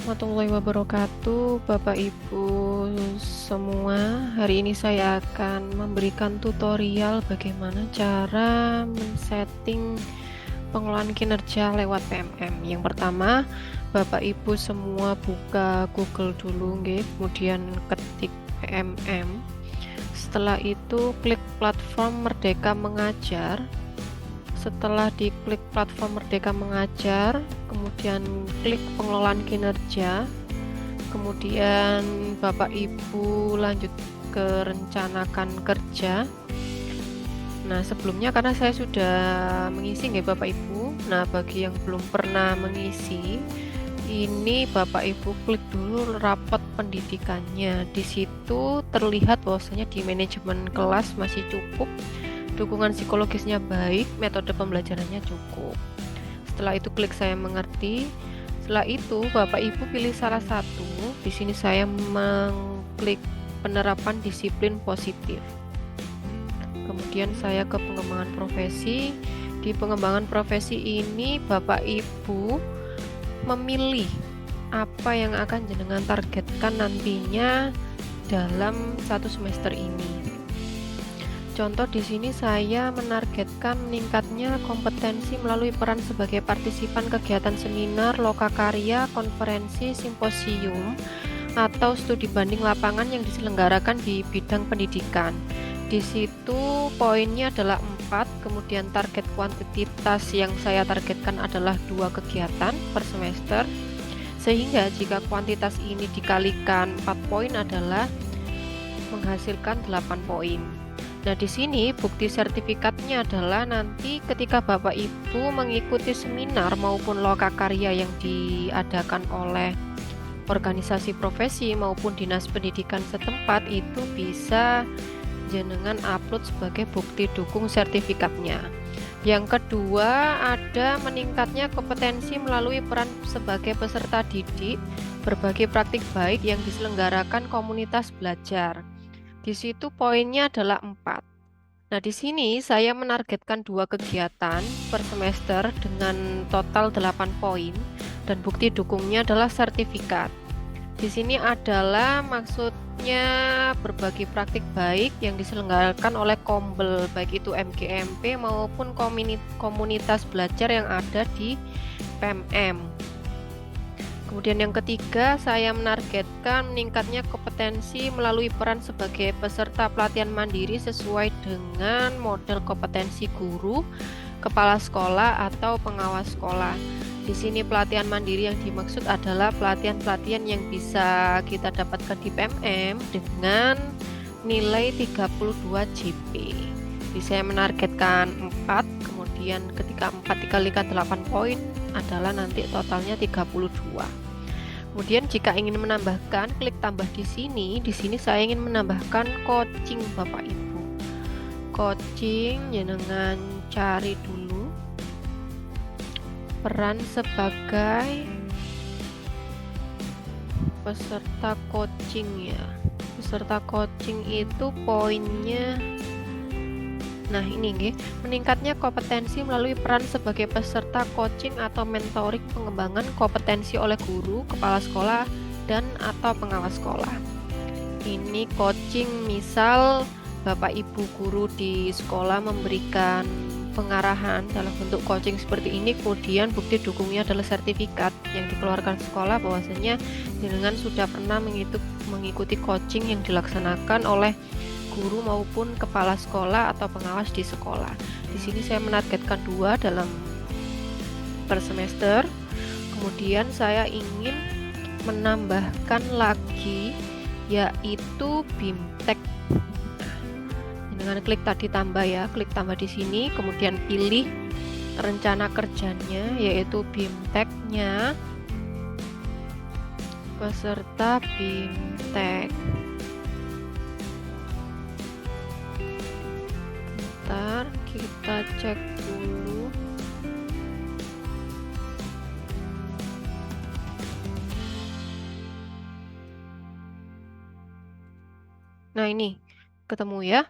warahmatullahi wabarakatuh, Bapak Ibu semua. Hari ini saya akan memberikan tutorial bagaimana cara men-setting pengelolaan kinerja lewat PMM. Yang pertama, Bapak Ibu semua buka Google dulu, nggih. Kemudian ketik PMM. Setelah itu klik platform Merdeka Mengajar. Setelah diklik platform Merdeka Mengajar, kemudian klik pengelolaan kinerja, kemudian Bapak Ibu lanjut ke rencanakan kerja. Nah, sebelumnya karena saya sudah mengisi nggih Bapak Ibu. Nah, bagi yang belum pernah mengisi, ini Bapak Ibu klik dulu rapot pendidikannya. Di situ terlihat bahwasanya di manajemen kelas masih cukup, dukungan psikologisnya baik, metode pembelajarannya cukup. Setelah itu klik saya mengerti. Setelah itu Bapak Ibu pilih salah satu. Di sini saya mengklik penerapan disiplin positif. Kemudian saya ke pengembangan profesi. Di pengembangan profesi ini Bapak Ibu memilih apa yang akan jenengan targetkan nantinya dalam satu semester ini. Contoh di sini saya menargetkan meningkatnya kompetensi melalui peran sebagai partisipan kegiatan seminar, lokakarya, konferensi, simposium, atau studi banding lapangan yang diselenggarakan di bidang pendidikan. Di situ poinnya adalah 4, kemudian target kuantitas yang saya targetkan adalah 2 kegiatan per semester, sehingga jika kuantitas ini dikalikan 4 poin adalah menghasilkan 8 poin. Nah, di sini bukti sertifikatnya adalah nanti ketika Bapak Ibu mengikuti seminar maupun lokakarya yang diadakan oleh organisasi profesi maupun dinas pendidikan setempat, itu bisa jenengan upload sebagai bukti dukung sertifikatnya. Yang kedua, ada meningkatnya kompetensi melalui peran sebagai peserta didik, berbagi praktik baik yang diselenggarakan komunitas belajar. Di situ poinnya adalah 4. Nah, di sini saya menargetkan 2 kegiatan per semester dengan total 8 poin dan bukti dukungnya adalah sertifikat. Di sini adalah maksudnya berbagi praktik baik yang diselenggarakan oleh Kombel, baik itu MGMP maupun komunitas belajar yang ada di PMM. Kemudian yang ketiga, saya menargetkan meningkatnya kompetensi melalui peran sebagai peserta pelatihan mandiri sesuai dengan model kompetensi guru, kepala sekolah, atau pengawas sekolah. Di sini pelatihan mandiri yang dimaksud adalah pelatihan-pelatihan yang bisa kita dapatkan di PMM dengan nilai 32 JP. Jadi saya menargetkan 4, kemudian ketika 4 dikalikan 8 poin adalah nanti totalnya 32. Kemudian jika ingin menambahkan, klik tambah di sini. Di sini saya ingin menambahkan coaching Bapak Ibu. Coaching jenengan cari dulu peran sebagai peserta coaching ya. Peserta coaching itu poinnya, nah ini nggih, meningkatnya kompetensi melalui peran sebagai peserta coaching atau mentoring pengembangan kompetensi oleh guru, kepala sekolah, dan atau pengawas sekolah. Ini coaching, misal Bapak Ibu guru di sekolah memberikan pengarahan dalam bentuk coaching seperti ini, kemudian bukti dukungnya adalah sertifikat yang dikeluarkan sekolah bahwasanya jenengan sudah pernah mengikuti coaching yang dilaksanakan oleh guru maupun kepala sekolah atau pengawas di sekolah. Di sini saya menargetkan 2 dalam per semester. Kemudian saya ingin menambahkan lagi yaitu BIMTEK. Dengan klik tadi tambah ya, klik tambah di sini, kemudian pilih rencana kerjanya yaitu BIMTEK-nya, peserta BIMTEK. Bentar, kita cek dulu. Nah, ini ketemu ya.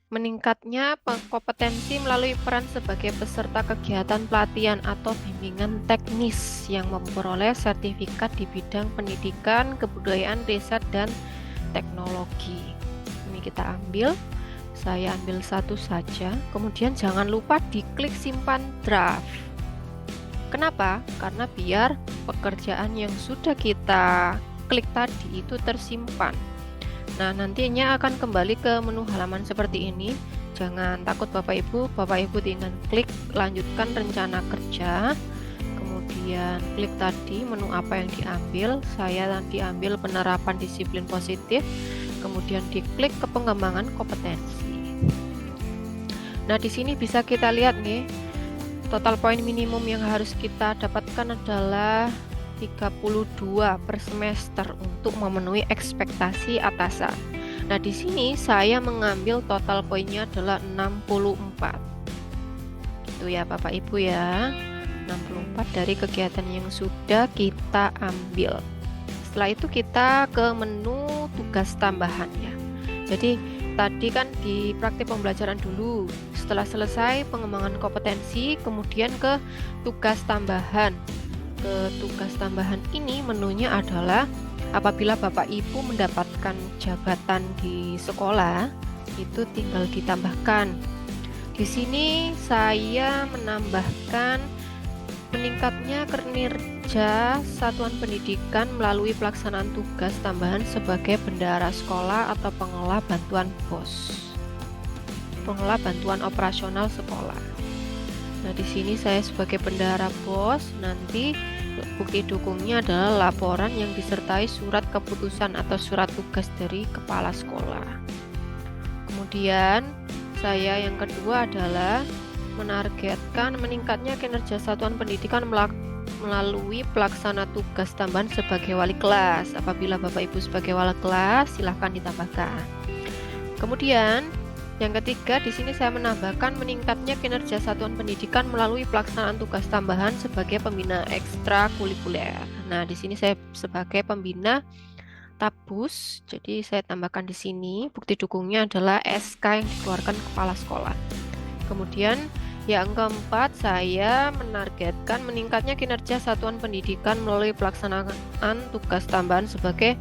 Meningkatnya kompetensi melalui peran sebagai peserta kegiatan pelatihan atau bimbingan teknis yang memperoleh sertifikat di bidang pendidikan, kebudayaan, riset, dan teknologi. Ini kita ambil, saya ambil satu saja, kemudian jangan lupa diklik simpan draft. Kenapa? Karena biar pekerjaan yang sudah kita klik tadi itu tersimpan. Nah, nantinya akan kembali ke menu halaman seperti ini. Jangan takut Bapak Ibu tinggal klik lanjutkan rencana kerja, kemudian klik tadi menu apa yang diambil. Saya nanti ambil penerapan disiplin positif, kemudian diklik ke pengembangan kompetensi. Nah, di sini bisa kita lihat nih, total poin minimum yang harus kita dapatkan adalah 32 per semester untuk memenuhi ekspektasi atasan. Nah, di sini saya mengambil total poinnya adalah 64. Gitu ya Bapak Ibu ya. 64 dari kegiatan yang sudah kita ambil. Setelah itu kita ke menu tugas tambahan ya. Jadi tadi kan di praktik pembelajaran dulu. Setelah selesai pengembangan kompetensi, kemudian ke tugas tambahan. Ke tugas tambahan ini menunya adalah apabila Bapak Ibu mendapatkan jabatan di sekolah, itu tinggal ditambahkan. Di sini saya menambahkan meningkatnya kinerja satuan pendidikan melalui pelaksanaan tugas tambahan sebagai bendahara sekolah atau pengelola bantuan BOS. Pengelola bantuan operasional sekolah. Nah, di sini saya sebagai bendahara BOS, nanti bukti dukungnya adalah laporan yang disertai surat keputusan atau surat tugas dari kepala sekolah. Kemudian, saya yang kedua adalah menargetkan meningkatnya kinerja satuan pendidikan melalui pelaksana tugas tambahan sebagai wali kelas. Apabila Bapak Ibu sebagai wali kelas, silahkan ditambahkan. Kemudian, yang ketiga, di sini saya menambahkan meningkatnya kinerja satuan pendidikan melalui pelaksanaan tugas tambahan sebagai pembina ekstrakurikuler. Nah, di sini saya sebagai pembina Tabus, jadi saya tambahkan di sini bukti dukungnya adalah SK yang dikeluarkan kepala sekolah. Kemudian yang keempat, saya menargetkan meningkatnya kinerja satuan pendidikan melalui pelaksanaan tugas tambahan sebagai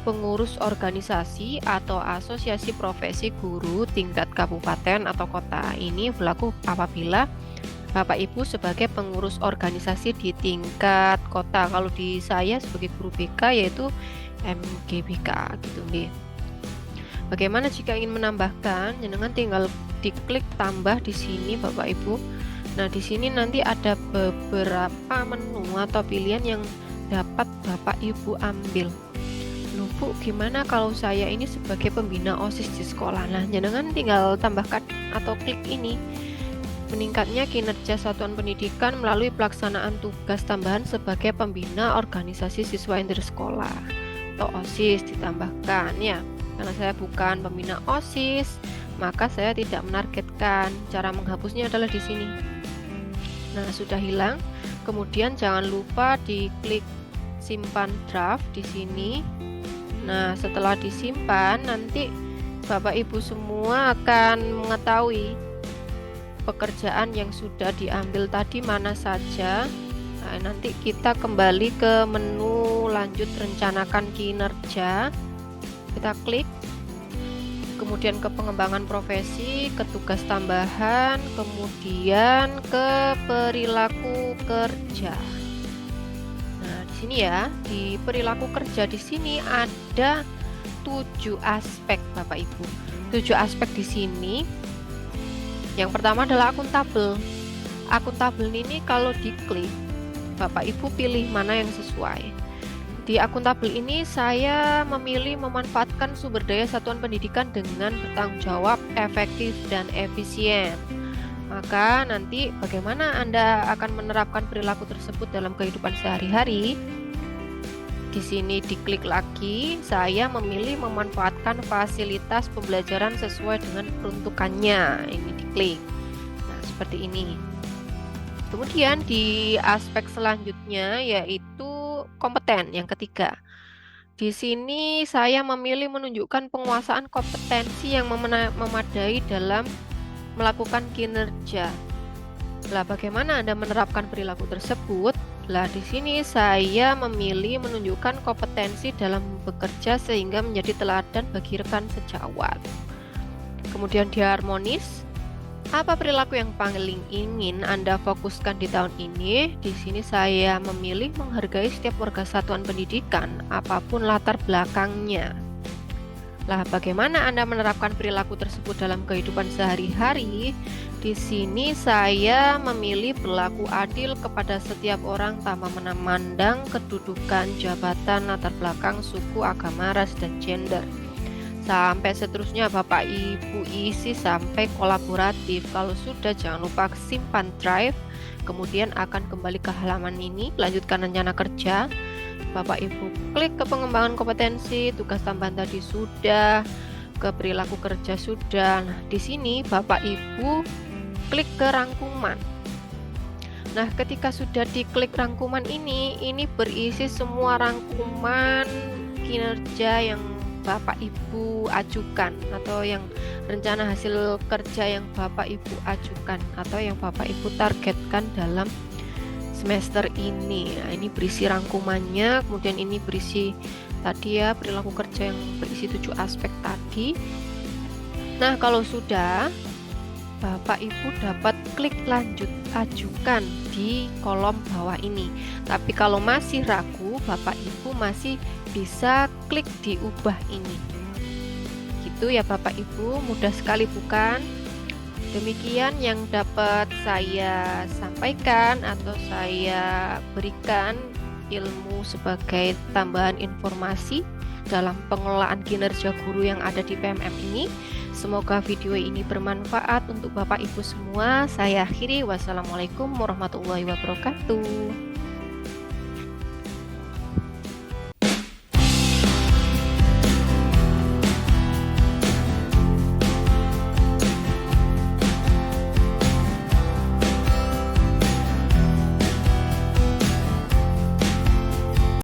pengurus organisasi atau asosiasi profesi guru tingkat kabupaten atau kota. Ini berlaku apabila Bapak Ibu sebagai pengurus organisasi di tingkat kota. Kalau di saya sebagai guru BK yaitu MGBK gitu nih. Bagaimana jika ingin menambahkan? Jenengan tinggal diklik tambah di sini Bapak Ibu. Nah, di sini nanti ada beberapa menu atau pilihan yang dapat Bapak Ibu ambil. Loh Bu, gimana kalau saya ini sebagai pembina OSIS di sekolah? Nah, jenengan tinggal tambahkan atau klik ini. Meningkatnya kinerja satuan pendidikan melalui pelaksanaan tugas tambahan sebagai pembina organisasi siswa intersekolah atau OSIS ditambahkan ya. Karena saya bukan pembina OSIS, maka saya tidak menargetkan. Cara menghapusnya adalah di sini. Nah, sudah hilang. Kemudian jangan lupa diklik simpan draft di sini. Nah, setelah disimpan, nanti Bapak Ibu semua akan mengetahui pekerjaan yang sudah diambil tadi mana saja. Nah, nanti kita kembali ke menu lanjut rencanakan kinerja. Kita klik, kemudian ke pengembangan profesi, ke tugas tambahan, kemudian ke perilaku kerja. Sini ya, di perilaku kerja di sini ada 7 aspek Bapak Ibu. 7 aspek di sini. Yang pertama adalah akuntabel. Akuntabel ini kalau diklik, Bapak Ibu pilih mana yang sesuai. Di akuntabel ini saya memilih memanfaatkan sumber daya satuan pendidikan dengan bertanggung jawab, efektif, dan efisien. Maka nanti bagaimana Anda akan menerapkan perilaku tersebut dalam kehidupan sehari-hari? Di sini diklik lagi, saya memilih memanfaatkan fasilitas pembelajaran sesuai dengan peruntukannya. Ini diklik. Nah, seperti ini. Kemudian di aspek selanjutnya yaitu kompeten yang ketiga. Di sini saya memilih menunjukkan penguasaan kompetensi yang memadai dalam melakukan kinerja. Lah, bagaimana Anda menerapkan perilaku tersebut? Lah, di sini saya memilih menunjukkan kompetensi dalam bekerja sehingga menjadi teladan bagi rekan sejawat. Kemudian dia harmonis. Apa perilaku yang paling ingin Anda fokuskan di tahun ini? Di sini saya memilih menghargai setiap warga satuan pendidikan, apapun latar belakangnya. Lah, bagaimana Anda menerapkan perilaku tersebut dalam kehidupan sehari-hari? Di sini saya memilih berlaku adil kepada setiap orang tanpa memandang kedudukan, jabatan, latar belakang, suku, agama, ras, dan gender. Sampai seterusnya Bapak Ibu isi sampai kolaboratif. Kalau sudah, jangan lupa simpan drive, kemudian akan kembali ke halaman ini, lanjutkan rencana kerja. Bapak Ibu klik ke pengembangan kompetensi, tugas tambahan tadi sudah, ke perilaku kerja sudah. Nah, di sini Bapak Ibu klik ke rangkuman. Nah, ketika sudah diklik rangkuman ini berisi semua rangkuman kinerja yang Bapak Ibu ajukan, atau yang rencana hasil kerja yang Bapak Ibu ajukan, atau yang Bapak Ibu targetkan dalam semester ini. Nah, ini berisi rangkumannya, kemudian ini berisi tadi ya perilaku kerja yang berisi 7 aspek tadi. Nah, kalau sudah, Bapak Ibu dapat klik lanjut ajukan di kolom bawah ini. Tapi kalau masih ragu, Bapak Ibu masih bisa klik diubah ini. Gitu ya Bapak Ibu, mudah sekali bukan? Demikian yang dapat saya sampaikan atau saya berikan ilmu sebagai tambahan informasi dalam pengelolaan kinerja guru yang ada di PMM ini. Semoga video ini bermanfaat untuk Bapak Ibu semua. Saya akhiri, wassalamualaikum warahmatullahi wabarakatuh.